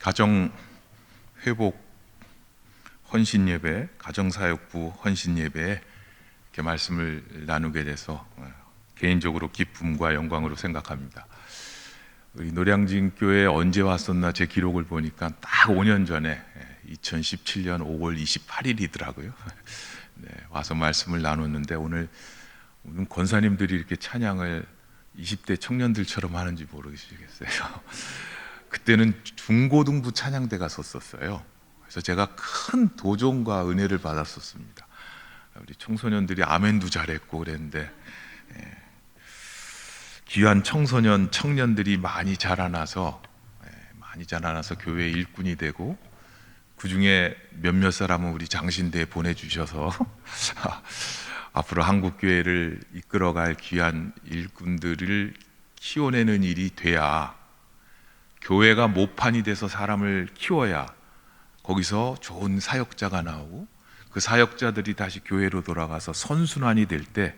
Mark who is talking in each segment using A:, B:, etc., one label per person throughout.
A: 가정 회복 헌신 예배, 가정사역부 헌신 예배에 이렇게 말씀을 나누게 돼서 개인적으로 기쁨과 영광으로 생각합니다. 우리 노량진 교회에 언제 왔었나 제 기록을 보니까 딱 5년 전에 2017년 5월 28일이더라고요. 네, 와서 말씀을 나눴는데 오늘 권사님들이 이렇게 찬양을 20대 청년들처럼 하는지 모르겠어요. 그때는 중고등부 찬양대가 섰었어요. 그래서 제가 큰 도전과 은혜를 받았었습니다. 우리 청소년들이 아멘도 잘했고 그랬는데 귀한 청소년, 청년들이 많이 자라나서 교회 일꾼이 되고 그 중에 몇몇 사람은 우리 장신대에 보내주셔서 앞으로 한국교회를 이끌어갈 귀한 일꾼들을 키워내는 일이 돼야, 교회가 모판이 돼서 사람을 키워야 거기서 좋은 사역자가 나오고 그 사역자들이 다시 교회로 돌아가서 선순환이 될 때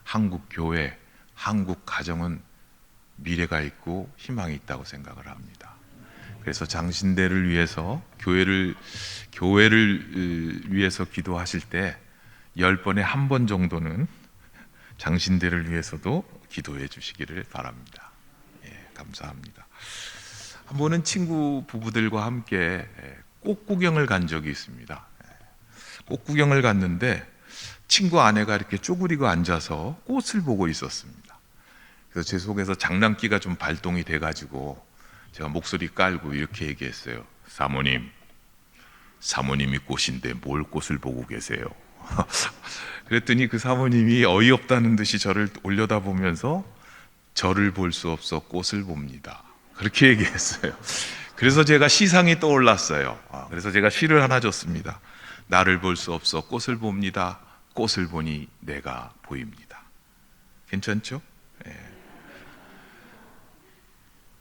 A: 한국 교회, 한국 가정은 미래가 있고 희망이 있다고 생각을 합니다. 그래서 장신대를 위해서 교회를 위해서 기도하실 때 10번에 1번 정도는 장신대를 위해서도 기도해 주시기를 바랍니다. 감사합니다. 한 번은 친구 부부들과 함께 꽃 구경을 간 적이 있습니다. 꽃 구경을 갔는데 친구 아내가 이렇게 쪼그리고 앉아서 꽃을 보고 있었습니다. 그래서 제 속에서 장난기가 좀 발동이 돼가지고 제가 목소리 깔고 이렇게 얘기했어요. 사모님이 꽃인데 뭘 꽃을 보고 계세요? 그랬더니 그 사모님이 어이없다는 듯이 저를 올려다보면서 저를 볼 수 없어 꽃을 봅니다. 그렇게 얘기했어요. 그래서 제가 시상이 떠올랐어요. 그래서 제가 시를 하나 줬습니다. 나를 볼 수 없어 꽃을 봅니다. 꽃을 보니 내가 보입니다. 괜찮죠?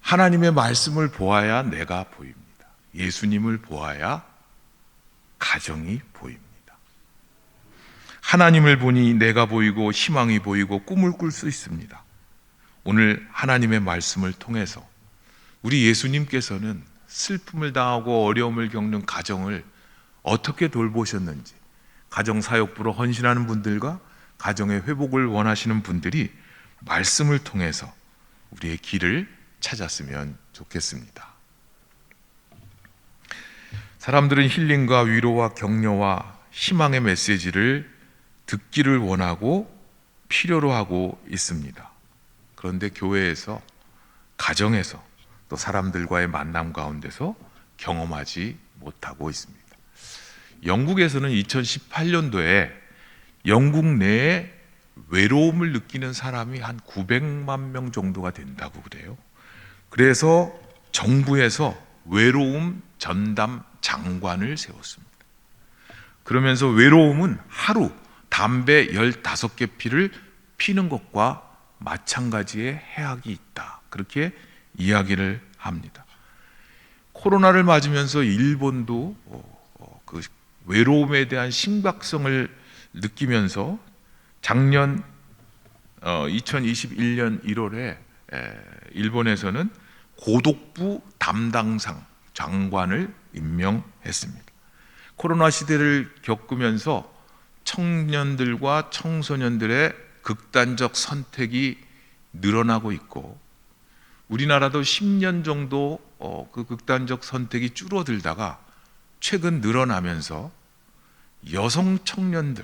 A: 하나님의 말씀을 보아야 내가 보입니다. 예수님을 보아야 가정이 보입니다. 하나님을 보니 내가 보이고 희망이 보이고 꿈을 꿀 수 있습니다. 오늘 하나님의 말씀을 통해서 우리 예수님께서는 슬픔을 당하고 어려움을 겪는 가정을 어떻게 돌보셨는지, 가정사역부로 헌신하는 분들과 가정의 회복을 원하시는 분들이 말씀을 통해서 우리의 길을 찾았으면 좋겠습니다. 사람들은 힐링과 위로와 격려와 희망의 메시지를 듣기를 원하고 필요로 하고 있습니다. 그런데 교회에서, 가정에서, 또 사람들과의 만남 가운데서 경험하지 못하고 있습니다. 영국에서는 2018년도에 영국 내에 외로움을 느끼는 사람이 한 900만 명 정도가 된다고 그래요. 그래서 정부에서 외로움 전담 장관을 세웠습니다. 그러면서 외로움은 하루 담배 15개 피를 피는 것과 마찬가지의 해악이 있다, 그렇게 이야기를 합니다. 코로나를 맞으면서 일본도 그 외로움에 대한 심각성을 느끼면서 작년 2021년 1월에 일본에서는 고독부 담당상 장관을 임명했습니다. 코로나 시대를 겪으면서 청년들과 청소년들의 극단적 선택이 늘어나고 있고, 우리나라도 10년 정도 그 극단적 선택이 줄어들다가 최근 늘어나면서 여성 청년들,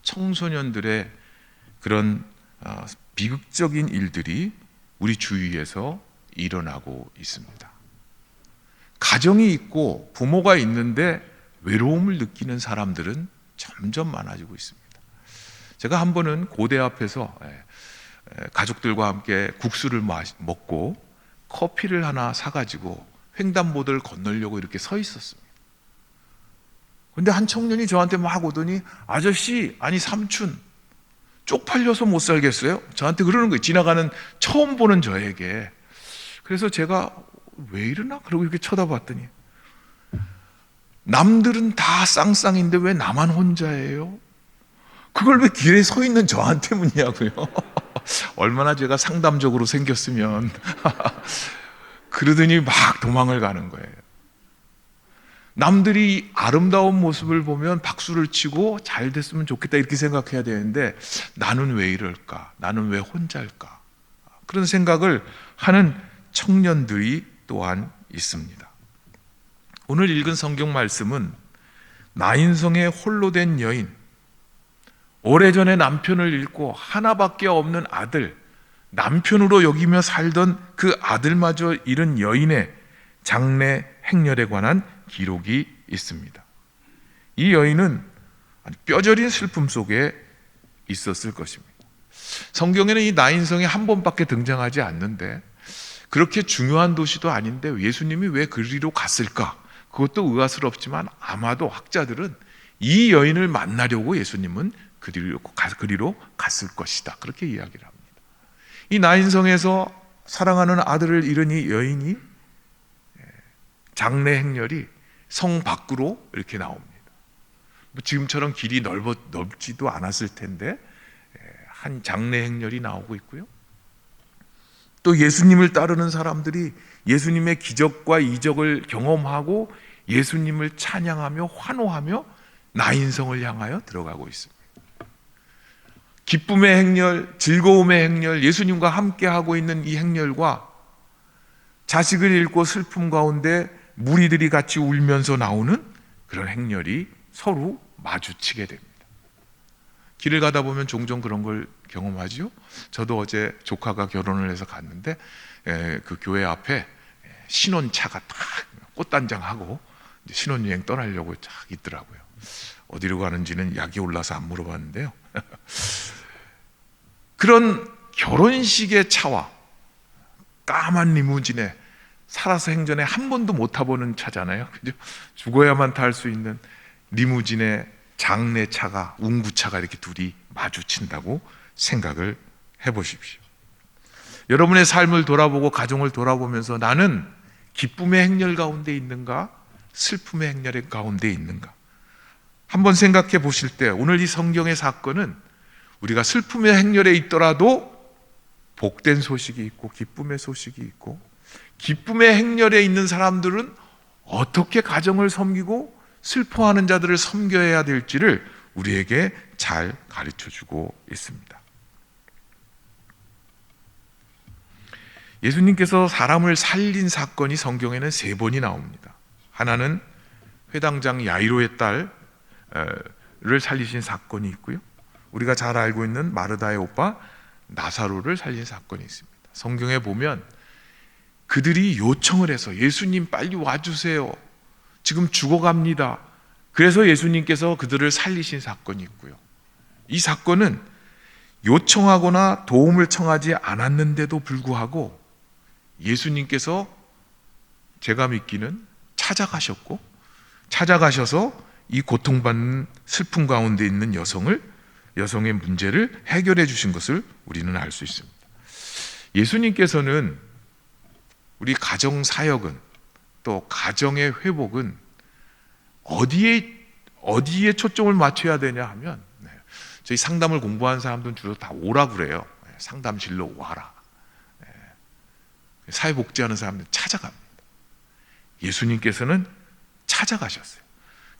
A: 청소년들의 그런 비극적인 일들이 우리 주위에서 일어나고 있습니다. 가정이 있고 부모가 있는데 외로움을 느끼는 사람들은 점점 많아지고 있습니다. 제가 한 번은 고대 앞에서 가족들과 함께 국수를 먹고 커피를 하나 사가지고 횡단보도를 건너려고 이렇게 서 있었습니다. 근데 한 청년이 저한테 막 오더니, 아저씨, 아니 삼촌, 쪽팔려서 못 살겠어요? 저한테 그러는 거예요. 지나가는 처음 보는 저에게. 그래서 제가 왜 이러나? 그러고 이렇게 쳐다봤더니, 남들은 다 쌍쌍인데 왜 나만 혼자예요? 그걸 왜 길에 서 있는 저한테 묻냐고요. 얼마나 제가 상담적으로 생겼으면. 그러더니 막 도망을 가는 거예요. 남들이 아름다운 모습을 보면 박수를 치고 잘 됐으면 좋겠다 이렇게 생각해야 되는데, 나는 왜 이럴까? 나는 왜 혼자일까? 그런 생각을 하는 청년들이 또한 있습니다. 오늘 읽은 성경 말씀은 나인성의 홀로 된 여인, 오래전에 남편을 잃고 하나밖에 없는 아들, 남편으로 여기며 살던 그 아들마저 잃은 여인의 장래 행렬에 관한 기록이 있습니다. 이 여인은 뼈저린 슬픔 속에 있었을 것입니다. 성경에는 이 나인성이 한 번밖에 등장하지 않는데, 그렇게 중요한 도시도 아닌데 예수님이 왜 그리로 갔을까? 그것도 의아스럽지만 아마도 학자들은 이 여인을 만나려고 예수님은 그리로 갔을 것이다, 그렇게 이야기를 합니다. 이 나인성에서 사랑하는 아들을 잃은 이 여인이 장래 행렬이 성 밖으로 이렇게 나옵니다. 지금처럼 길이 넓지도 않았을 텐데 한 장래 행렬이 나오고 있고요. 또 예수님을 따르는 사람들이 예수님의 기적과 이적을 경험하고 예수님을 찬양하며 환호하며 나인성을 향하여 들어가고 있습니다. 기쁨의 행렬, 즐거움의 행렬, 예수님과 함께하고 있는 이 행렬과 자식을 잃고 슬픔 가운데 무리들이 같이 울면서 나오는 그런 행렬이 서로 마주치게 됩니다. 길을 가다 보면 종종 그런 걸 경험하죠. 저도 어제 조카가 결혼을 해서 갔는데 그 교회 앞에 신혼차가 딱 꽃단장하고 신혼여행 떠나려고 쫙 있더라고요. 어디로 가는지는 약이 올라서 안 물어봤는데요. 그런 결혼식의 차와 까만 리무진에 살아서 행전에 한 번도 못 타보는 차잖아요. 그죠? 죽어야만 탈 수 있는 리무진의 장례차가, 운구차가 이렇게 둘이 마주친다고 생각을 해보십시오. 여러분의 삶을 돌아보고 가정을 돌아보면서 나는 기쁨의 행렬 가운데 있는가, 슬픔의 행렬 가운데 있는가, 한번 생각해 보실 때 오늘 이 성경의 사건은 우리가 슬픔의 행렬에 있더라도 복된 소식이 있고 기쁨의 소식이 있고, 기쁨의 행렬에 있는 사람들은 어떻게 가정을 섬기고 슬퍼하는 자들을 섬겨야 될지를 우리에게 잘 가르쳐주고 있습니다. 예수님께서 사람을 살린 사건이 성경에는 3번이 나옵니다. 하나는 회당장 야이로의 딸을 살리신 사건이 있고요, 우리가 잘 알고 있는 마르다의 오빠 나사로를 살린 사건이 있습니다. 성경에 보면 그들이 요청을 해서 예수님 빨리 와주세요, 지금 죽어갑니다. 그래서 예수님께서 그들을 살리신 사건이 있고요, 이 사건은 요청하거나 도움을 청하지 않았는데도 불구하고 예수님께서 제가 믿기는 찾아가셔서 이 고통받는 슬픔 가운데 있는 여성의 문제를 해결해 주신 것을 우리는 알 수 있습니다. 예수님께서는 우리 가정 사역은, 또 가정의 회복은 어디에 초점을 맞춰야 되냐 하면, 저희 상담을 공부한 사람들은 주로 다 오라 그래요. 상담실로 와라. 사회복지하는 사람들은 찾아갑니다. 예수님께서는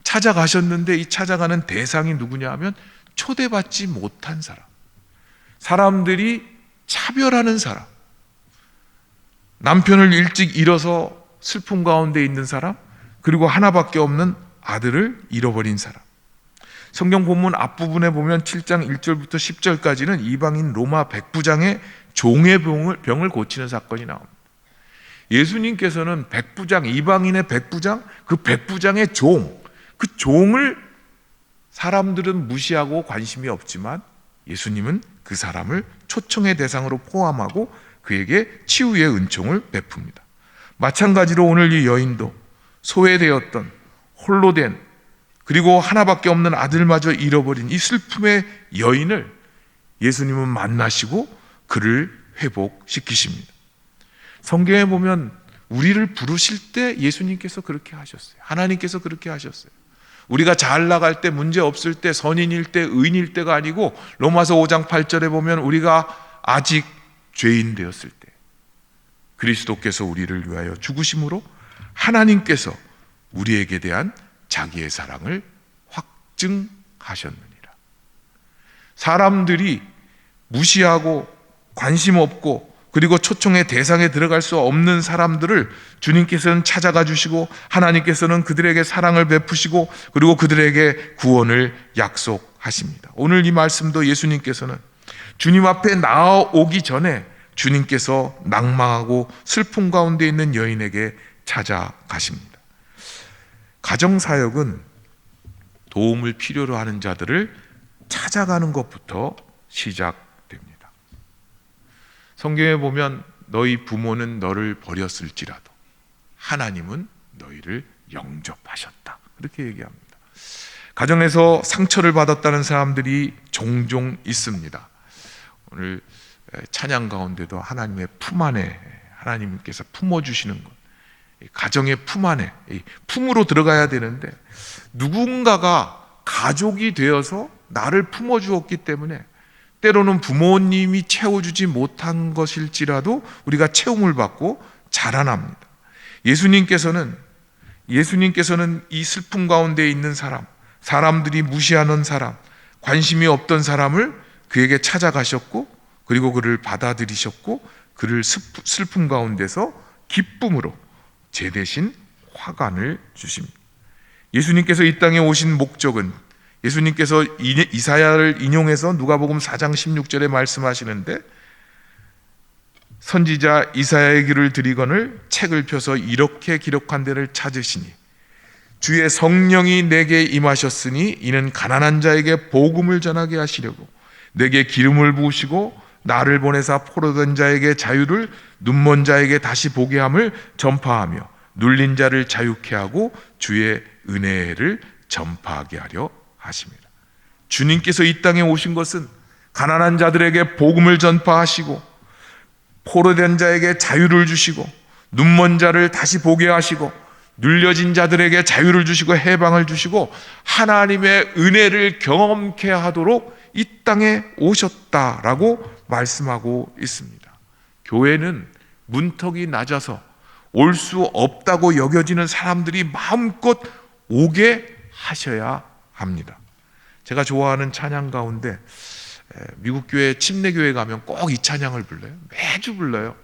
A: 찾아가셨는데 이 찾아가는 대상이 누구냐 하면 초대받지 못한 사람, 사람들이 차별하는 사람, 남편을 일찍 잃어서 슬픔 가운데 있는 사람, 그리고 하나밖에 없는 아들을 잃어버린 사람. 성경 본문 앞부분에 보면 7장 1절부터 10절까지는 이방인 로마 백부장의 종의 병을 고치는 사건이 나옵니다. 예수님께서는 백부장, 이방인의 백부장, 그 백부장의 그 종을 사람들은 무시하고 관심이 없지만 예수님은 그 사람을 초청의 대상으로 포함하고 그에게 치유의 은총을 베풉니다. 마찬가지로 오늘 이 여인도 소외되었던, 홀로 된, 그리고 하나밖에 없는 아들마저 잃어버린 이 슬픔의 여인을 예수님은 만나시고 그를 회복시키십니다. 성경에 보면 우리를 부르실 때 예수님께서 그렇게 하셨어요. 하나님께서 그렇게 하셨어요. 우리가 잘 나갈 때, 문제 없을 때, 선인일 때, 의인일 때가 아니고 로마서 5장 8절에 보면 우리가 아직 죄인 되었을 때 그리스도께서 우리를 위하여 죽으심으로 하나님께서 우리에게 대한 자기의 사랑을 확증하셨느니라. 사람들이 무시하고 관심 없고 그리고 초청의 대상에 들어갈 수 없는 사람들을 주님께서는 찾아가 주시고 하나님께서는 그들에게 사랑을 베푸시고 그리고 그들에게 구원을 약속하십니다. 오늘 이 말씀도 예수님께서는 주님 앞에 나아오기 전에 주님께서 낭망하고 슬픔 가운데 있는 여인에게 찾아가십니다. 가정사역은 도움을 필요로 하는 자들을 찾아가는 것부터 시작됩니다. 성경에 보면 너희 부모는 너를 버렸을지라도 하나님은 너희를 영접하셨다, 그렇게 얘기합니다. 가정에서 상처를 받았다는 사람들이 종종 있습니다. 오늘 찬양 가운데도 하나님의 품 안에 하나님께서 품어주시는 것, 가정의 품 안에 품으로 들어가야 되는데 누군가가 가족이 되어서 나를 품어주었기 때문에 때로는 부모님이 채워주지 못한 것일지라도 우리가 채움을 받고 자라납니다. 예수님께서는 이 슬픔 가운데 있는 사람, 사람들이 무시하는 사람, 관심이 없던 사람을 그에게 찾아가셨고 그리고 그를 받아들이셨고 그를 슬픔 가운데서 기쁨으로 제 대신 화관을 주십니다. 예수님께서 이 땅에 오신 목적은 예수님께서 이사야를 인용해서 누가복음 4장 16절에 말씀하시는데 선지자 이사야의 귀를 들이거늘 책을 펴서 이렇게 기록한 데를 찾으시니 주의 성령이 내게 임하셨으니 이는 가난한 자에게 복음을 전하게 하시려고 내게 기름을 부으시고 나를 보내사 포로된 자에게 자유를 눈먼 자에게 다시 보게 함을 전파하며 눌린 자를 자유케 하고 주의 은혜를 전파하게 하려 하십니다. 주님께서 이 땅에 오신 것은 가난한 자들에게 복음을 전파하시고 포로된 자에게 자유를 주시고 눈먼 자를 다시 보게 하시고 눌려진 자들에게 자유를 주시고 해방을 주시고 하나님의 은혜를 경험케 하도록 이 땅에 오셨다라고 말씀하고 있습니다. 교회는 문턱이 낮아서 올 수 없다고 여겨지는 사람들이 마음껏 오게 하셔야 합니다. 제가 좋아하는 찬양 가운데 미국 교회 침례교회 가면 꼭 이 찬양을 불러요. 매주 불러요.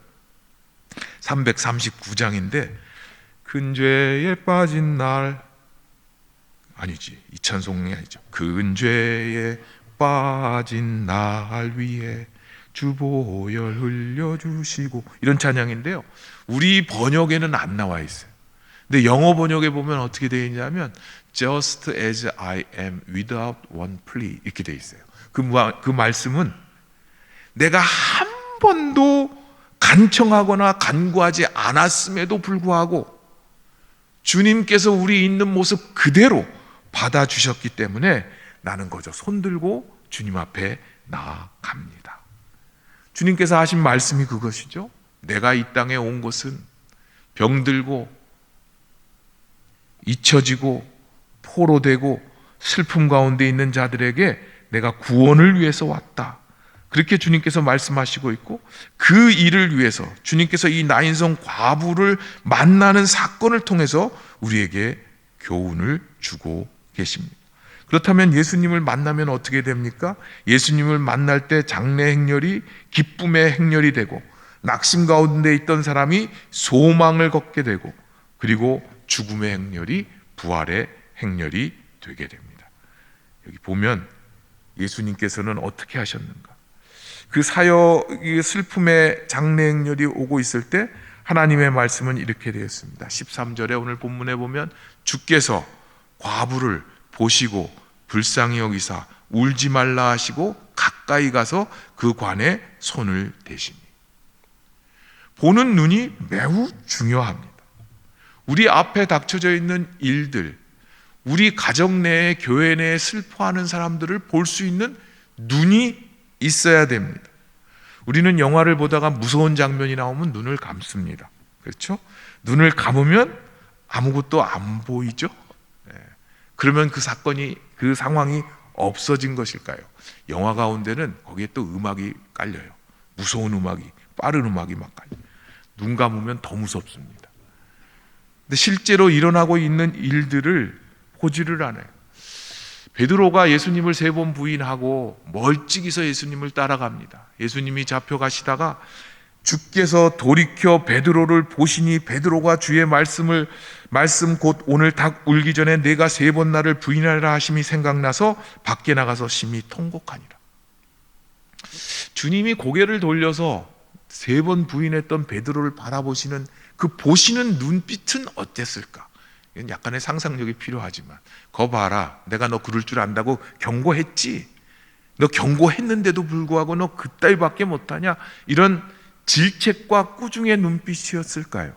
A: 339장인데 큰 죄에 빠진 날, 아니지, 이 찬송이 아니죠. 큰 죄에 빠진 날 위에 주 보혈 흘려주시고, 이런 찬양인데요, 우리 번역에는 안 나와 있어요. 근데 영어 번역에 보면 어떻게 되어 있냐면 Just as I am without one plea, 이렇게 되어 있어요. 그 말씀은 내가 한 번도 간청하거나 간구하지 않았음에도 불구하고 주님께서 우리 있는 모습 그대로 받아주셨기 때문에 나는 거저 손들고 주님 앞에 나아갑니다. 주님께서 하신 말씀이 그것이죠. 내가 이 땅에 온 것은 병들고 잊혀지고 포로되고 슬픔 가운데 있는 자들에게 내가 구원을 위해서 왔다, 그렇게 주님께서 말씀하시고 있고, 그 일을 위해서 주님께서 이 나인성 과부를 만나는 사건을 통해서 우리에게 교훈을 주고 계십니다. 그렇다면 예수님을 만나면 어떻게 됩니까? 예수님을 만날 때 장래 행렬이 기쁨의 행렬이 되고, 낙심 가운데 있던 사람이 소망을 걷게 되고, 그리고 죽음의 행렬이 부활의 행렬이 되게 됩니다. 여기 보면 예수님께서는 어떻게 하셨는가? 그 사역의 슬픔의 장래 행렬이 오고 있을 때 하나님의 말씀은 이렇게 되어 있습니다. 13절에 오늘 본문에 보면 주께서 과부를 보시고 불쌍히 여기사 울지 말라 하시고 가까이 가서 그 관에 손을 대시니. 보는 눈이 매우 중요합니다. 우리 앞에 닥쳐져 있는 일들, 우리 가정 내에 교회 내에 슬퍼하는 사람들을 볼 수 있는 눈이 있어야 됩니다. 우리는 영화를 보다가 무서운 장면이 나오면 눈을 감습니다. 그렇죠? 눈을 감으면 아무것도 안 보이죠? 그러면 그 사건이, 그 상황이 없어진 것일까요? 영화 가운데는 거기에 또 음악이 깔려요. 무서운 음악이, 빠른 음악이 막 깔려요. 눈 감으면 더 무섭습니다. 근데 실제로 일어나고 있는 일들을 보지를 않아요. 베드로가 예수님을 3번 부인하고 멀찍이서 예수님을 따라갑니다. 예수님이 잡혀가시다가 주께서 돌이켜 베드로를 보시니 베드로가 주의 말씀 곧 오늘 닭 울기 전에 내가 3번 나를 부인하리라 하심이 생각나서 밖에 나가서 심히 통곡하니라. 주님이 고개를 돌려서 3번 부인했던 베드로를 바라보시는 그 보시는 눈빛은 어땠을까? 이건 약간의 상상력이 필요하지만, 거 봐라, 내가 너 그럴 줄 안다고 경고했지, 너 경고했는데도 불구하고 너 그따위밖에 못하냐, 이런 질책과 꾸중의 눈빛이었을까요?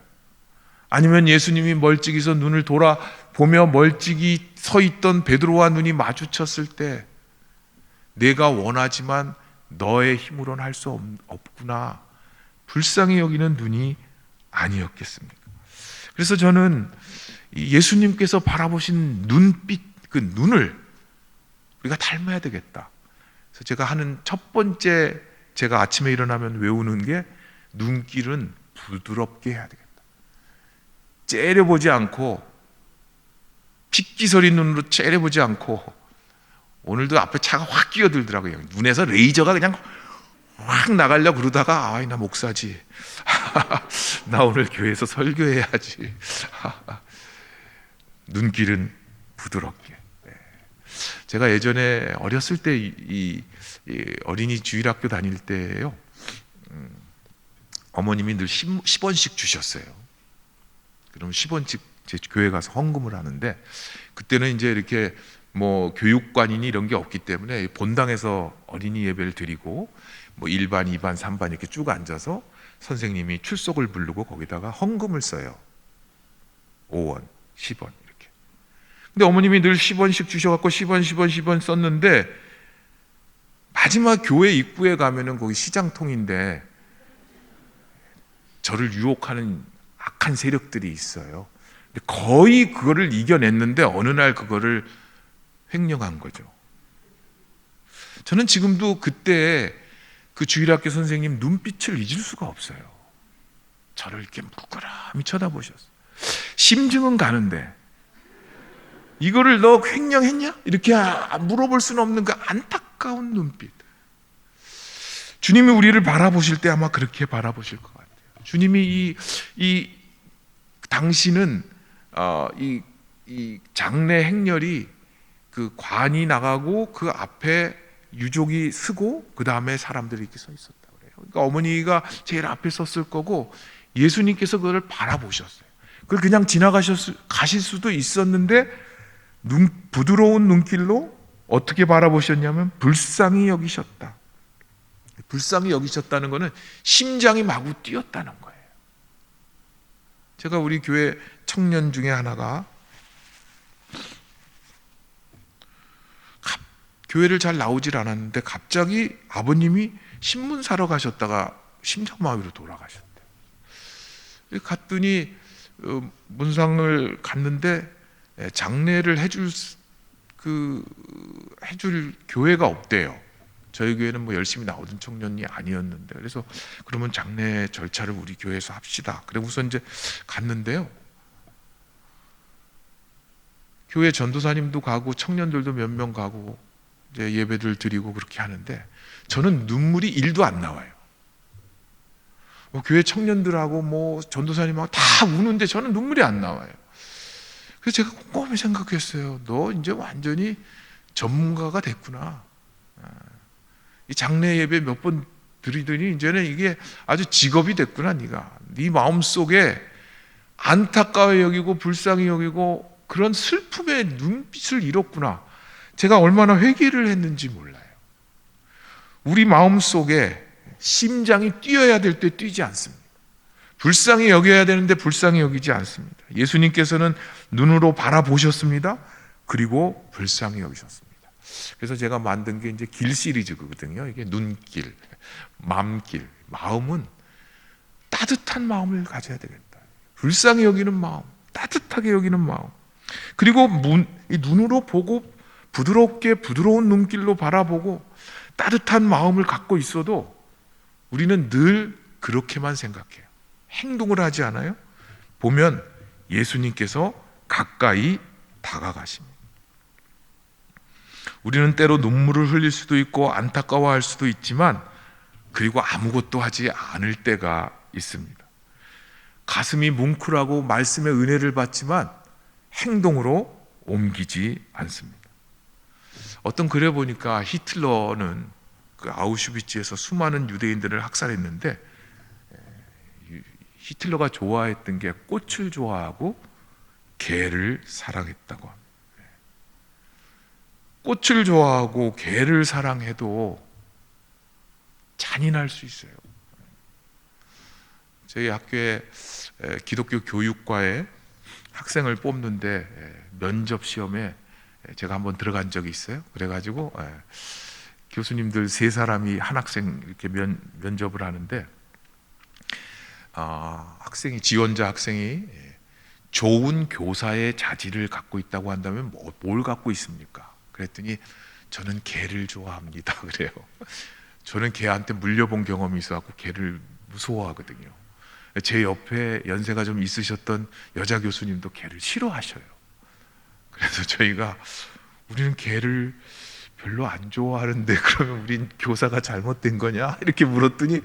A: 아니면 예수님이 멀찍이서 눈을 돌아보며 멀찍이 서 있던 베드로와 눈이 마주쳤을 때 내가 원하지만 너의 힘으로는 할 수 없구나, 불쌍히 여기는 눈이 아니었겠습니까? 그래서 저는 예수님께서 바라보신 눈빛, 그 눈을 우리가 닮아야 되겠다. 그래서 제가 하는 첫 번째, 제가 아침에 일어나면 외우는 게, 눈길은 부드럽게 해야 되겠다. 째려보지 않고, 핏기서린 눈으로 째려보지 않고. 오늘도 앞에 차가 확 끼어들더라고요. 눈에서 레이저가 그냥 확 나가려고 그러다가, 나 목사지, 나 오늘 교회에서 설교해야지. 눈길은 부드럽게. 제가 예전에 어렸을 때 이 어린이 주일학교 다닐 때요, 어머님이 늘 10원씩 주셨어요. 그럼 10원씩 제 교회 가서 헌금을 하는데, 그때는 이제 이렇게 뭐 교육관이니 이런 게 없기 때문에 본당에서 어린이 예배를 드리고, 뭐 1반, 2반, 3반 이렇게 쭉 앉아서 선생님이 출석을 부르고 거기다가 헌금을 써요. 5원, 10원 이렇게. 근데 어머님이 늘 10원씩 주셔갖고 10원 썼는데, 마지막 교회 입구에 가면은 거기 시장통인데 저를 유혹하는 악한 세력들이 있어요. 근데 거의 그거를 이겨냈는데 어느 날 그거를 횡령한 거죠. 저는 지금도 그때 그 주일학교 선생님 눈빛을 잊을 수가 없어요. 저를 이렇게 묵그람이 쳐다보셨어요. 심증은 가는데 이거를 너 횡령했냐? 이렇게 물어볼 수는 없는 그 안타까운 눈빛. 주님이 우리를 바라보실 때 아마 그렇게 바라보실 것 같아요. 주님이 당신은 이 장례 행렬이 그 관이 나가고 그 앞에 유족이 서고 그 다음에 사람들이 이렇게 서 있었다고 그래요. 그러니까 어머니가 제일 앞에 섰을 거고 예수님께서 그걸 바라보셨어요. 그걸 그냥 가실 수도 있었는데 부드러운 눈길로 어떻게 바라보셨냐면 불쌍히 여기셨다. 불쌍히 여기셨다는 것은 심장이 마구 뛰었다는 거예요. 제가 우리 교회 청년 중에 하나가 교회를 잘 나오질 않았는데 갑자기 아버님이 신문 사러 가셨다가 심장마비로 돌아가셨대요. 갔더니 문상을 갔는데 장례를 해줄 교회가 없대요. 저희 교회는 뭐 열심히 나오던 청년이 아니었는데, 그래서 그러면 장례 절차를 우리 교회에서 합시다. 그래 우선 이제 갔는데요. 교회 전도사님도 가고 청년들도 몇 명 가고 이제 예배들 드리고 그렇게 하는데 저는 눈물이 1도 안 나와요. 교회 청년들하고 뭐 전도사님하고 다 우는데 저는 눈물이 안 나와요. 그래서 제가 꼼꼼히 생각했어요. 너 이제 완전히 전문가가 됐구나. 이 장례 예배 몇 번 드리더니 이제는 이게 아주 직업이 됐구나. 네가 네 마음속에 안타까워 여기고 불쌍히 여기고 그런 슬픔의 눈빛을 잃었구나. 제가 얼마나 회개를 했는지 몰라요. 우리 마음속에 심장이 뛰어야 될 때 뛰지 않습니다. 불쌍히 여겨야 되는데 불쌍히 여기지 않습니다. 예수님께서는 눈으로 바라보셨습니다. 그리고 불쌍히 여기셨습니다. 그래서 제가 만든 게 이제 길 시리즈거든요. 이게 눈길, 맘길. 마음은 따뜻한 마음을 가져야 되겠다. 불쌍히 여기는 마음, 따뜻하게 여기는 마음. 그리고 이 눈으로 보고 부드럽게 부드러운 눈길로 바라보고 따뜻한 마음을 갖고 있어도 우리는 늘 그렇게만 생각해요. 행동을 하지 않아요. 보면 예수님께서 가까이 다가가십니다. 우리는 때로 눈물을 흘릴 수도 있고 안타까워할 수도 있지만, 그리고 아무것도 하지 않을 때가 있습니다. 가슴이 뭉클하고 말씀의 은혜를 받지만 행동으로 옮기지 않습니다. 어떤 글에 보니까 히틀러는 그 아우슈비츠에서 수많은 유대인들을 학살했는데, 히틀러가 좋아했던 게 꽃을 좋아하고 개를 사랑했다고 합니다. 꽃을 좋아하고 개를 사랑해도 잔인할 수 있어요. 저희 학교에 기독교 교육과에 학생을 뽑는데 면접 시험에 제가 한번 들어간 적이 있어요. 그래가지고 교수님들 3사람이 한 학생 이렇게 면접을 하는데, 지원자 학생이 좋은 교사의 자질을 갖고 있다고 한다면 뭘 갖고 있습니까? 그랬더니 저는 개를 좋아합니다. 그래요. 저는 개한테 물려본 경험이 있어갖고 개를 무서워하거든요. 제 옆에 연세가 좀 있으셨던 여자 교수님도 개를 싫어하셔요. 그래서 저희가 우리는 개를 별로 안 좋아하는데 그러면 우린 교사가 잘못된 거냐? 이렇게 물었더니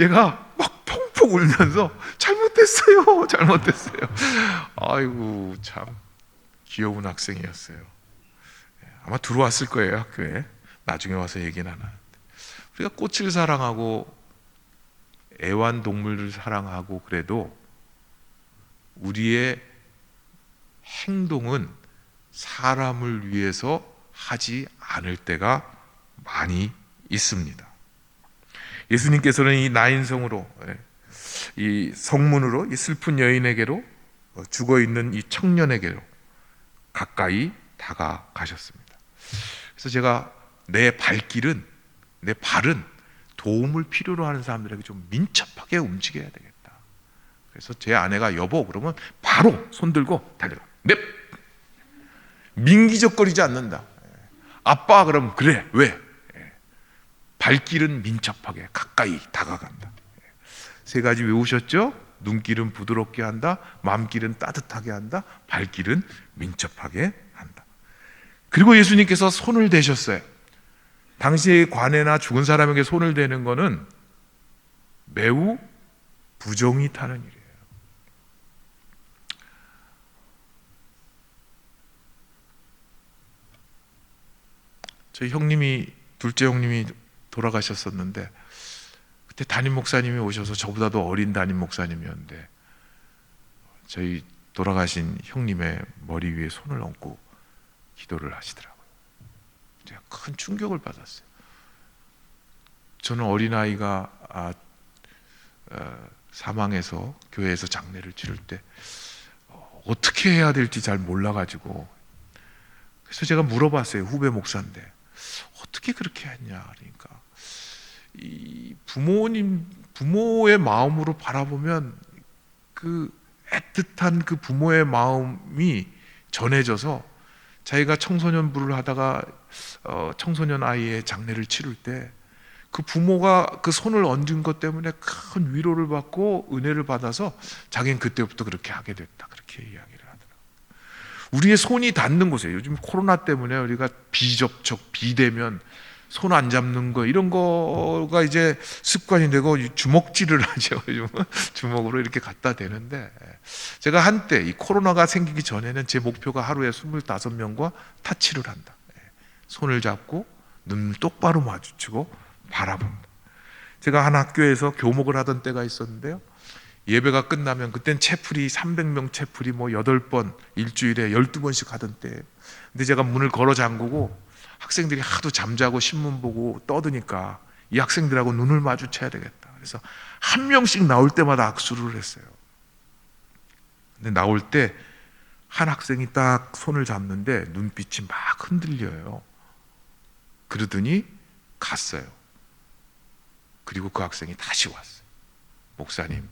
A: 얘가 막 펑펑 울면서 잘못됐어요. 잘못됐어요. 아이고 참 귀여운 학생이었어요. 아마 들어왔을 거예요, 학교에. 나중에 와서 얘기는 안 하는데, 우리가 꽃을 사랑하고 애완동물을 사랑하고 그래도 우리의 행동은 사람을 위해서 하지 않을 때가 많이 있습니다. 예수님께서는 이 나인성으로, 이 성문으로, 이 슬픈 여인에게로, 죽어있는 이 청년에게로 가까이 다가가셨습니다. 그래서 제가 내 발은 도움을 필요로 하는 사람들에게 좀 민첩하게 움직여야 되겠다. 그래서 제 아내가 여보 그러면 바로 손 들고 달려가. 넵! 민기적거리지 않는다. 아빠 그러면 그래. 왜? 발길은 민첩하게 가까이 다가간다. 3가지 외우셨죠? 눈길은 부드럽게 한다, 마음길은 따뜻하게 한다, 발길은 민첩하게 한다. 그리고 예수님께서 손을 대셨어요. 당시의 관에나 죽은 사람에게 손을 대는 것은 매우 부정이 타는 일이에요. 저희 둘째 형님이 돌아가셨었는데, 그때 담임 목사님이 오셔서, 저보다도 어린 담임 목사님이었는데 저희 돌아가신 형님의 머리 위에 손을 얹고 기도를 하시더라고요. 제가 큰 충격을 받았어요. 저는 어린아이가 사망해서 교회에서 장례를 치를 때 어떻게 해야 될지 잘 몰라가지고, 그래서 제가 물어봤어요. 후배 목사인데 어떻게 그렇게 했냐. 그러니까 이 부모의 마음으로 바라보면 그 애틋한 그 부모의 마음이 전해져서, 자기가 청소년부를 하다가 청소년 아이의 장례를 치를 때 그 부모가 그 손을 얹은 것 때문에 큰 위로를 받고 은혜를 받아서 자기는 그때부터 그렇게 하게 됐다, 그렇게 이야기를 하더라고요. 우리의 손이 닿는 곳에, 요즘 코로나 때문에 우리가 비접촉, 비대면, 손 안 잡는 거, 이런 거가 이제 습관이 되고 주먹질을 하죠. 주먹으로 이렇게 갖다 대는데, 제가 한때 이 코로나가 생기기 전에는 제 목표가 하루에 25명과 타치를 한다. 손을 잡고 눈을 똑바로 마주치고 바라본다. 제가 한 학교에서 교목을 하던 때가 있었는데요, 예배가 끝나면, 그땐 채플이 300명 채플이 8번, 일주일에 12번씩 하던 때, 근데 제가 문을 걸어 잠그고 학생들이 하도 잠자고 신문 보고 떠드니까 이 학생들하고 눈을 마주쳐야 되겠다. 그래서 한 명씩 나올 때마다 악수를 했어요. 근데 나올 때 한 학생이 딱 손을 잡는데 눈빛이 막 흔들려요. 그러더니 갔어요. 그리고 그 학생이 다시 왔어요. 목사님,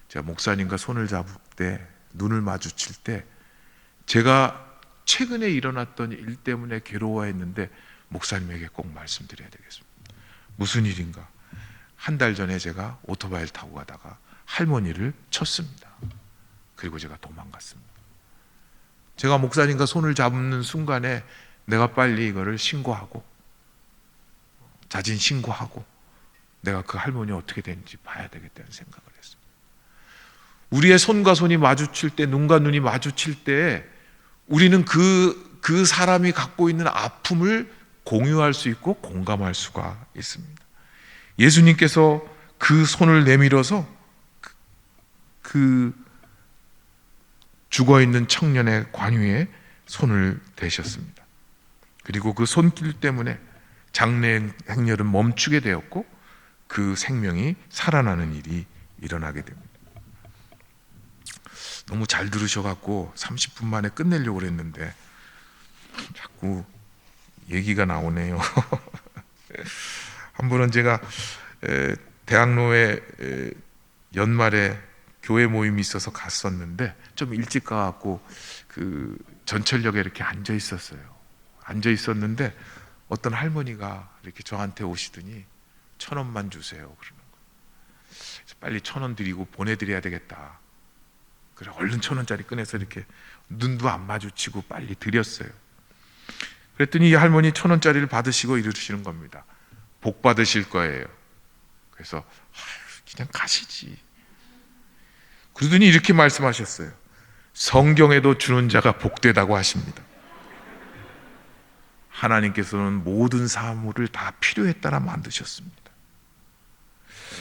A: 제가 목사님과 손을 잡을 때, 눈을 마주칠 때 제가 최근에 일어났던 일 때문에 괴로워했는데 목사님에게 꼭 말씀드려야 되겠습니다. 무슨 일인가? 한 달 전에 제가 오토바이를 타고 가다가 할머니를 쳤습니다. 그리고 제가 도망갔습니다. 제가 목사님과 손을 잡는 순간에 내가 빨리 이거를 신고하고, 자진 신고하고, 내가 그 할머니 어떻게 되는지 봐야 되겠다는 생각을 했어요. 우리의 손과 손이 마주칠 때, 눈과 눈이 마주칠 때 우리는 그 사람이 갖고 있는 아픔을 공유할 수 있고 공감할 수가 있습니다. 예수님께서 그 손을 내밀어서 그 죽어있는 청년의 관유에 손을 대셨습니다. 그리고 그 손길 때문에 장래 행렬은 멈추게 되었고 그 생명이 살아나는 일이 일어나게 됩니다. 너무 잘 들으셔갖고 30분 만에 끝내려고 그랬는데 자꾸 얘기가 나오네요. 한 번은 제가 대학로에 연말에 교회 모임이 있어서 갔었는데 좀 일찍 가갖고 그 전철역에 이렇게 앉아 있었어요. 앉아 있었는데 어떤 할머니가 이렇게 저한테 오시더니 1,000원만 주세요 그러는 거예요. 빨리 1,000원 드리고 보내드려야 되겠다. 그래 얼른 1,000원짜리 꺼내서 이렇게 눈도 안 마주치고 빨리 드렸어요. 그랬더니 이 할머니 1,000원짜리를 받으시고 이러시는 겁니다. 복 받으실 거예요. 그래서 그냥 가시지. 그러더니 이렇게 말씀하셨어요. 성경에도 주는 자가 복되다고 하십니다. 하나님께서는 모든 사물을 다 필요에 따라 만드셨습니다.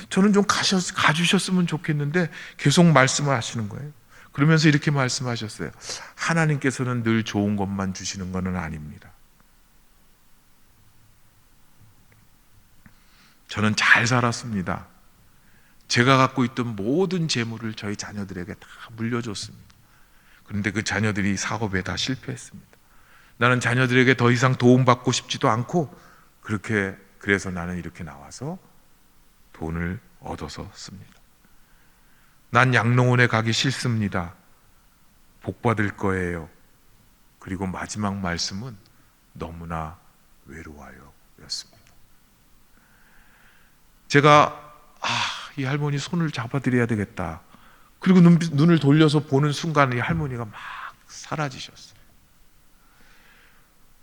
A: 저는 좀 가주셨으면 좋겠는데 계속 말씀을 하시는 거예요. 그러면서 이렇게 말씀하셨어요. 하나님께서는 늘 좋은 것만 주시는 것은 아닙니다. 저는 잘 살았습니다. 제가 갖고 있던 모든 재물을 저희 자녀들에게 다 물려줬습니다. 그런데 그 자녀들이 사업에 다 실패했습니다. 나는 자녀들에게 더 이상 도움받고 싶지도 않고 그래서 나는 이렇게 나와서 돈을 얻어서 씁니다. 난 양로원에 가기 싫습니다. 복 받을 거예요. 그리고 마지막 말씀은 너무나 외로워요 였습니다. 제가 이 할머니 손을 잡아드려야 되겠다. 그리고 눈을 돌려서 보는 순간에 이 할머니가 막 사라지셨어요.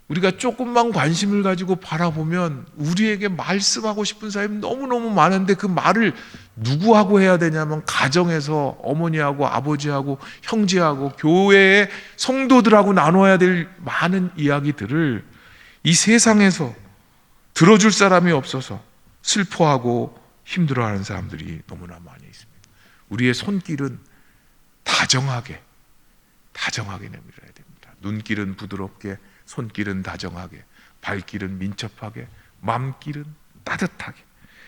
A: 우리가 조금만 관심을 가지고 바라보면 우리에게 말씀하고 싶은 사람이 너무너무 많은데 그 말을 누구하고 해야 되냐면 가정에서 어머니하고 아버지하고 형제하고 교회의 성도들하고 나눠야 될 많은 이야기들을 이 세상에서 들어줄 사람이 없어서 슬퍼하고 힘들어하는 사람들이 너무나 많이 있습니다. 우리의 손길은 다정하게 내밀어야 됩니다. 눈길은 부드럽게, 손길은 다정하게, 발길은 민첩하게, 맘길은 따뜻하게.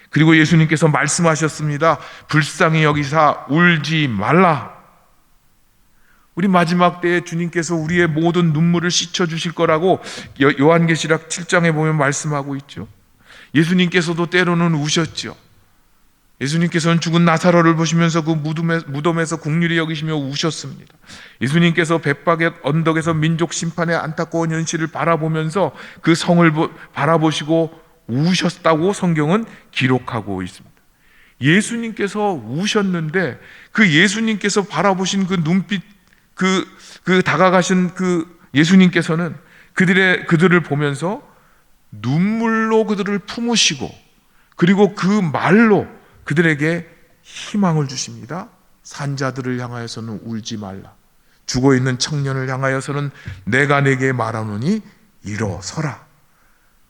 A: 그리고 예수님께서 말씀하셨습니다. 불쌍히 여기사 울지 말라. 우리 마지막 때에 주님께서 우리의 모든 눈물을 씻어주실 거라고 요한계시록 7장에 보면 말씀하고 있죠. 예수님께서도 때로는 우셨죠. 예수님께서는 죽은 나사로를 보시면서 그 무덤에서 긍휼히 여기시며 우셨습니다. 예수님께서 벳박의 언덕에서 민족 심판의 안타까운 현실을 바라보면서 그 성을 바라보시고 우셨다고 성경은 기록하고 있습니다. 예수님께서 우셨는데 그 예수님께서 바라보신 그 눈빛, 그 다가가신 그 예수님께서는 그들을 보면서 눈물로 그들을 품으시고 그리고 그 말로 그들에게 희망을 주십니다. 산자들을 향하여서는 울지 말라. 죽어있는 청년을 향하여서는 내가 네게 말하노니 일어서라.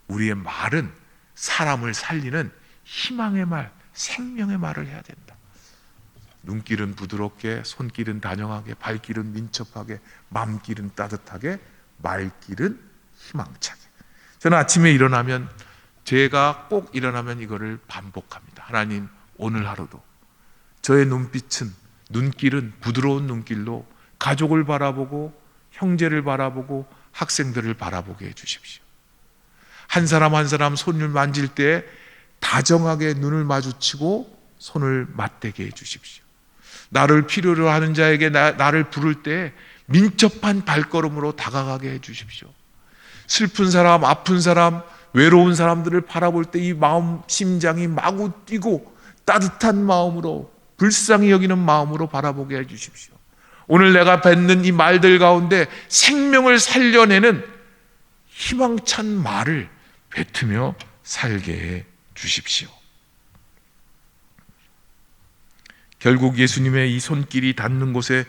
A: 우리의 말은 사람을 살리는 희망의 말, 생명의 말을 해야 된다. 눈길은 부드럽게, 손길은 다정하게, 발길은 민첩하게, 맘길은 따뜻하게, 말길은 희망차게. 저는 아침에 일어나면 제가 꼭 일어나면 이거를 반복합니다. 하나님, 오늘 하루도 저의 눈길은 부드러운 눈길로 가족을 바라보고 형제를 바라보고 학생들을 바라보게 해주십시오. 한 사람 한 사람 손을 만질 때 다정하게 눈을 마주치고 손을 맞대게 해주십시오. 나를 필요로 하는 자에게 나를 부를 때 민첩한 발걸음으로 다가가게 해주십시오. 슬픈 사람, 아픈 사람, 외로운 사람들을 바라볼 때 이 마음, 심장이 마구 뛰고 따뜻한 마음으로, 불쌍히 여기는 마음으로 바라보게 해주십시오. 오늘 내가 뱉는 이 말들 가운데 생명을 살려내는 희망찬 말을 뱉으며 살게 해 주십시오. 결국 예수님의 이 손길이 닿는 곳에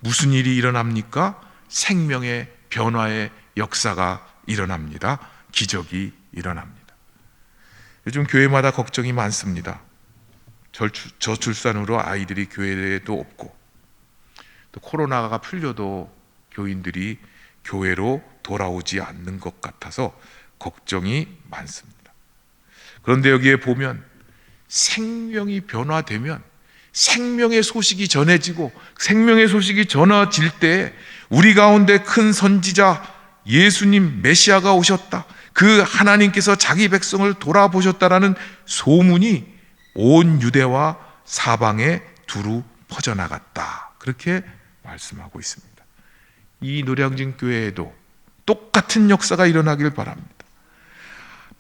A: 무슨 일이 일어납니까? 생명의 변화의 역사가 일어납니다. 기적이 일어납니다. 요즘 교회마다 걱정이 많습니다. 저출산으로 아이들이 교회에도 없고, 또 코로나가 풀려도 교인들이 교회로 돌아오지 않는 것 같아서 걱정이 많습니다. 그런데 여기에 보면 생명이 변화되면 생명의 소식이 전해지고 생명의 소식이 전해질 때 우리 가운데 큰 선지자 예수님 메시아가 오셨다, 그 하나님께서 자기 백성을 돌아보셨다라는 소문이 온 유대와 사방에 두루 퍼져나갔다, 그렇게 말씀하고 있습니다. 이 노량진 교회에도 똑같은 역사가 일어나길 바랍니다.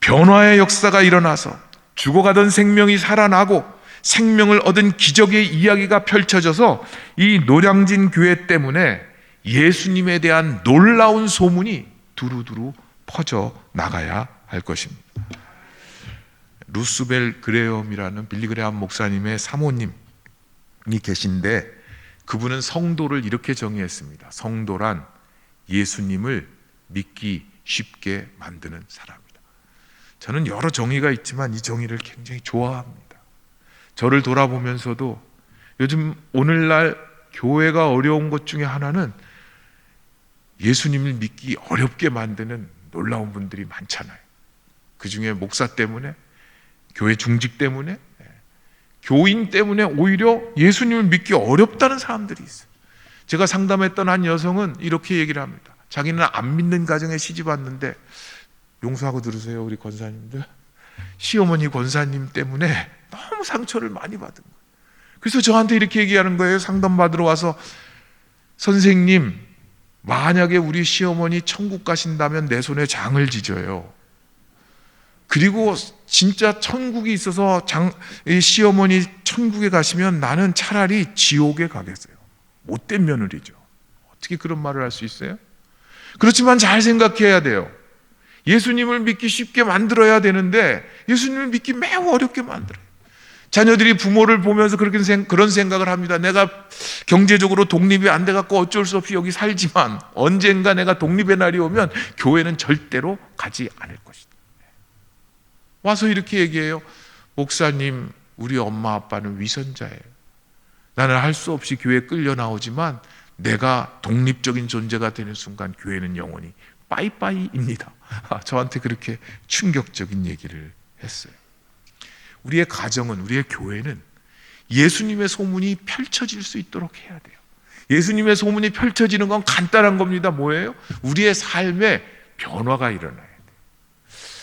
A: 변화의 역사가 일어나서 죽어가던 생명이 살아나고 생명을 얻은 기적의 이야기가 펼쳐져서 이 노량진 교회 때문에 예수님에 대한 놀라운 소문이 두루두루 퍼져 나가야 할 것입니다. 루스벨 그레엄이라는 빌리 그레엄 목사님의 사모님이 계신데, 그분은 성도를 이렇게 정의했습니다. 성도란 예수님을 믿기 쉽게 만드는 사람이다. 저는 여러 정의가 있지만 이 정의를 굉장히 좋아합니다. 저를 돌아보면서도 요즘 오늘날 교회가 어려운 것 중에 하나는 예수님을 믿기 어렵게 만드는 놀라운 분들이 많잖아요. 그 중에 목사 때문에, 교회 중직 때문에, 교인 때문에 오히려 예수님을 믿기 어렵다는 사람들이 있어요. 제가 상담했던 한 여성은 이렇게 얘기를 합니다. 자기는 안 믿는 가정에 시집 왔는데, 용서하고 들으세요 우리 권사님들, 시어머니 권사님 때문에 너무 상처를 많이 받은 거예요. 그래서 저한테 이렇게 얘기하는 거예요. 상담받으러 와서, 선생님, 만약에 우리 시어머니 천국 가신다면 내 손에 장을 지져요. 그리고 진짜 천국이 있어서 시어머니 천국에 가시면 나는 차라리 지옥에 가겠어요. 못된 며느리죠. 어떻게 그런 말을 할 수 있어요? 그렇지만 잘 생각해야 돼요. 예수님을 믿기 쉽게 만들어야 되는데 예수님을 믿기 매우 어렵게 만들어요. 자녀들이 부모를 보면서 그런 생각을 합니다. 내가 경제적으로 독립이 안 돼갖고 어쩔 수 없이 여기 살지만 언젠가 내가 독립의 날이 오면 교회는 절대로 가지 않을 것이다. 와서 이렇게 얘기해요. 목사님, 우리 엄마 아빠는 위선자예요. 나는 할 수 없이 교회에 끌려 나오지만 내가 독립적인 존재가 되는 순간 교회는 영원히 빠이빠이입니다. 저한테 그렇게 충격적인 얘기를 했어요. 우리의 가정은, 우리의 교회는 예수님의 소문이 펼쳐질 수 있도록 해야 돼요. 예수님의 소문이 펼쳐지는 건 간단한 겁니다. 뭐예요? 우리의 삶에 변화가 일어나야 돼요.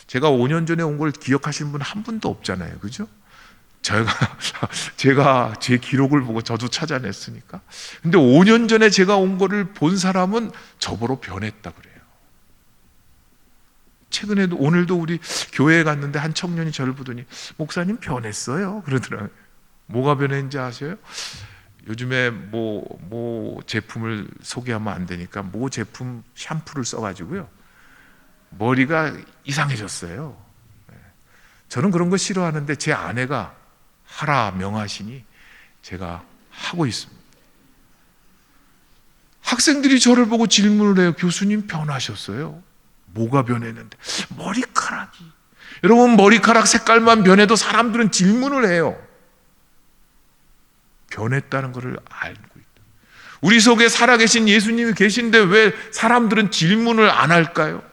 A: 제가 5년 전에 온 걸 기억하시는 분 한 분도 없잖아요. 그죠? 제가 제 기록을 보고 저도 찾아냈으니까. 근데 5년 전에 제가 온 거를 본 사람은 저보러 변했다 그래요. 최근에도, 오늘도 우리 교회에 갔는데 한 청년이 저를 보더니 목사님 그러더라고요. 뭐가 변했는지 아세요? 요즘에 뭐 제품을 소개하면 안 되니까 뭐 제품 샴푸를 써가지고요, 머리가 이상해졌어요. 저는 그런 거 싫어하는데 제 아내가 하라 명하시니 제가 하고 있습니다. 학생들이 저를 보고 질문을 해요. 교수님 변하셨어요? 뭐가 변했는데? 머리카락이. 여러분, 머리카락 색깔만 변해도 사람들은 질문을 해요. 변했다는 것을 알고 있다. 우리 속에 살아계신 예수님이 계신데 왜 사람들은 질문을 안 할까요?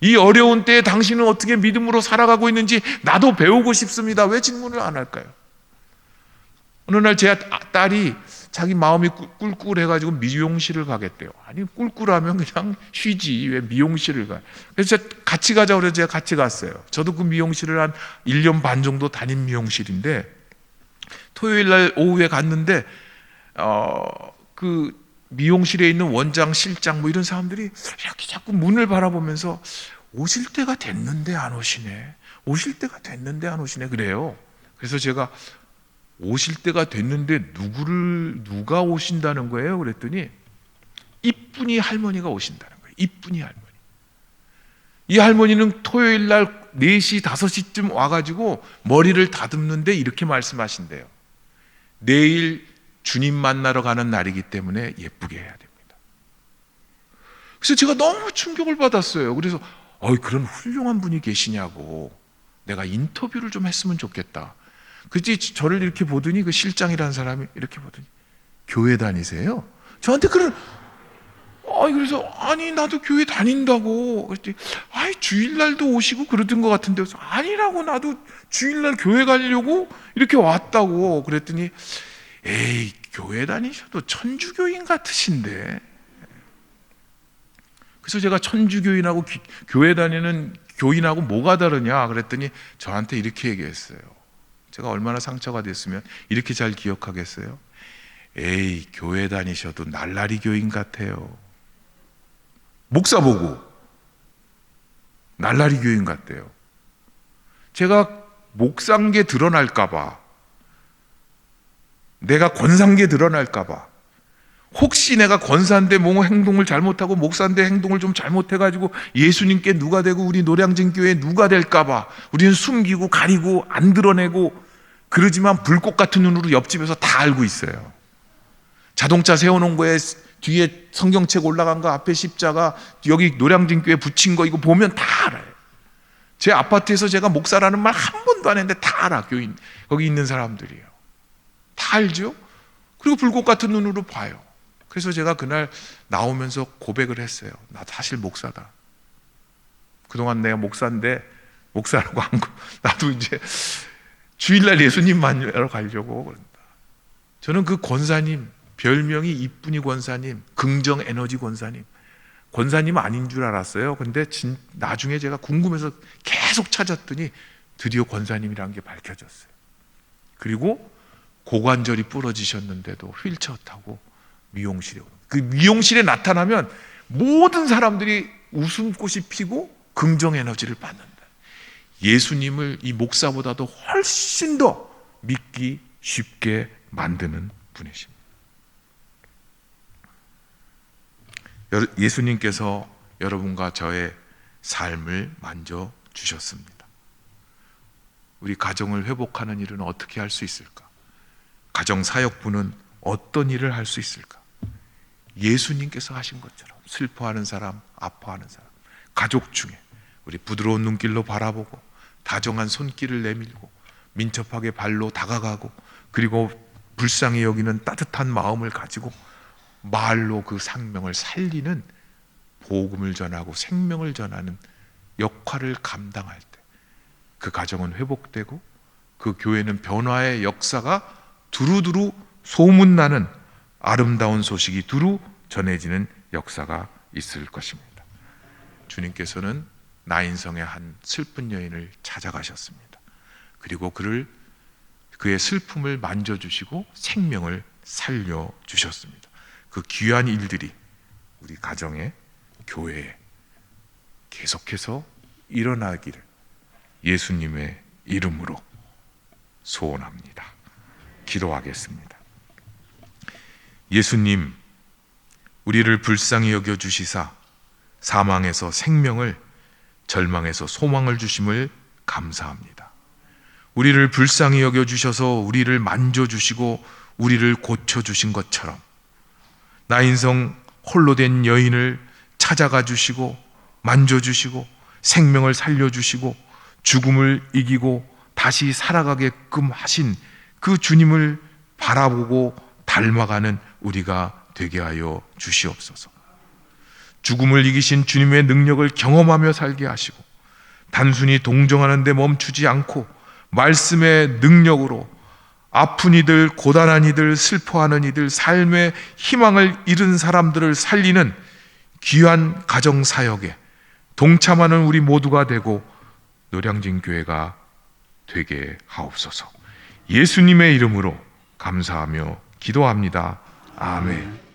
A: 이 어려운 때에 당신은 어떻게 믿음으로 살아가고 있는지 나도 배우고 싶습니다. 왜 질문을 안 할까요? 어느 날 제 딸이 자기 마음이 꿀꿀해가지고 미용실을 가겠대요. 아니, 꿀꿀하면 그냥 쉬지 왜 미용실을 가요? 그래서 같이 가자고 그래서 제가 같이 갔어요. 저도 그 미용실을 한 1년 반 정도 다닌 미용실인데, 토요일 날 오후에 갔는데 그 미용실에 있는 원장, 실장 뭐 이런 사람들이 이렇게 자꾸 문을 바라보면서 오실 때가 됐는데 안 오시네, 오실 때가 됐는데 안 오시네 그래요. 그래서 제가 오실 때가 됐는데 누가 오신다는 거예요? 그랬더니 이쁜이 할머니가 오신다는 거예요. 이쁜이 할머니. 이 할머니는 토요일 날 4시, 5시쯤 와가지고 머리를 다듬는데 이렇게 말씀하신대요. 내일 주님 만나러 가는 날이기 때문에 예쁘게 해야 됩니다. 그래서 제가 너무 충격을 받았어요. 그래서 그런 훌륭한 분이 계시냐고 내가 인터뷰를 좀 했으면 좋겠다. 그치, 저를 이렇게 보더니 그 실장이라는 사람이 이렇게 보더니 교회 다니세요? 저한테 그래서 아니 나도 교회 다닌다고. 그랬더니 주일날도 오시고 그러던 것 같은데, 아니라고, 나도 주일날 교회 가려고 이렇게 왔다고. 그랬더니 에이, 교회 다니셔도 천주교인 같으신데. 그래서 제가 천주교인하고 교회 다니는 교인하고 뭐가 다르냐 그랬더니 저한테 이렇게 얘기했어요. 제가 얼마나 상처가 됐으면 이렇게 잘 기억하겠어요? 에이, 교회 다니셔도 날라리 교인 같아요. 목사 보고 날라리 교인 같대요. 제가 목사인 게 드러날까봐, 내가 권사인 게 드러날까봐, 혹시 내가 권사인데 뭐 행동을 잘못하고 목사인데 행동을 좀 잘못해가지고 예수님께 누가 되고 우리 노량진 교회에 누가 될까봐 우리는 숨기고 가리고 안 드러내고 그러지만 불꽃 같은 눈으로 옆집에서 다 알고 있어요. 자동차 세워놓은 거에 뒤에 성경책 올라간 거, 앞에 십자가, 여기 노량진 교회 붙인 거, 이거 보면 다 알아요. 제 아파트에서 제가 목사라는 말 한 번도 안 했는데 다 알아. 교인 거기 있는 사람들이에요. 다 알죠? 그리고 불꽃 같은 눈으로 봐요. 그래서 제가 그날 나오면서 고백을 했어요. 나 사실 목사다. 그동안 내가 목사인데, 목사라고 한 거, 나도 이제 주일날 예수님 만나러 가려고 그런다. 저는 그 권사님, 별명이 이쁜이 권사님, 긍정 에너지 권사님, 권사님 아닌 줄 알았어요. 근데 나중에 제가 궁금해서 계속 찾았더니 드디어 권사님이라는 게 밝혀졌어요. 그리고 고관절이 부러지셨는데도 휠체어 타고 미용실에 오는, 그 미용실에 나타나면 모든 사람들이 웃음꽃이 피고 긍정 에너지를 받는다. 예수님을 이 목사보다도 훨씬 더 믿기 쉽게 만드는 분이십니다. 예수님께서 여러분과 저의 삶을 만져주셨습니다. 우리 가정을 회복하는 일은 어떻게 할 수 있을까? 가정사역부는 어떤 일을 할 수 있을까? 예수님께서 하신 것처럼 슬퍼하는 사람, 아파하는 사람, 가족 중에 우리 부드러운 눈길로 바라보고 다정한 손길을 내밀고 민첩하게 발로 다가가고, 그리고 불쌍히 여기는 따뜻한 마음을 가지고 말로 그 생명을 살리는, 복음을 전하고 생명을 전하는 역할을 감당할 때 그 가정은 회복되고 그 교회는 변화의 역사가 두루두루 소문나는 아름다운 소식이 두루 전해지는 역사가 있을 것입니다. 주님께서는 나인성의 한 슬픈 여인을 찾아가셨습니다. 그리고 그의 슬픔을 만져주시고 생명을 살려주셨습니다. 그 귀한 일들이 우리 가정에, 교회에 계속해서 일어나기를 예수님의 이름으로 소원합니다. 기도하겠습니다. 예수님, 우리를 불쌍히 여겨주시사 사망에서 생명을, 절망에서 소망을 주심을 감사합니다. 우리를 불쌍히 여겨주셔서 우리를 만져주시고 우리를 고쳐주신 것처럼 나인성 홀로 된 여인을 찾아가 주시고 만져주시고 생명을 살려주시고 죽음을 이기고 다시 살아가게끔 하신 그 주님을 바라보고 닮아가는 우리가 되게 하여 주시옵소서. 죽음을 이기신 주님의 능력을 경험하며 살게 하시고 단순히 동정하는 데 멈추지 않고 말씀의 능력으로 아픈 이들, 고단한 이들, 슬퍼하는 이들, 삶의 희망을 잃은 사람들을 살리는 귀한 가정사역에 동참하는 우리 모두가 되고 노량진 교회가 되게 하옵소서. 예수님의 이름으로 감사하며 기도합니다. 아멘.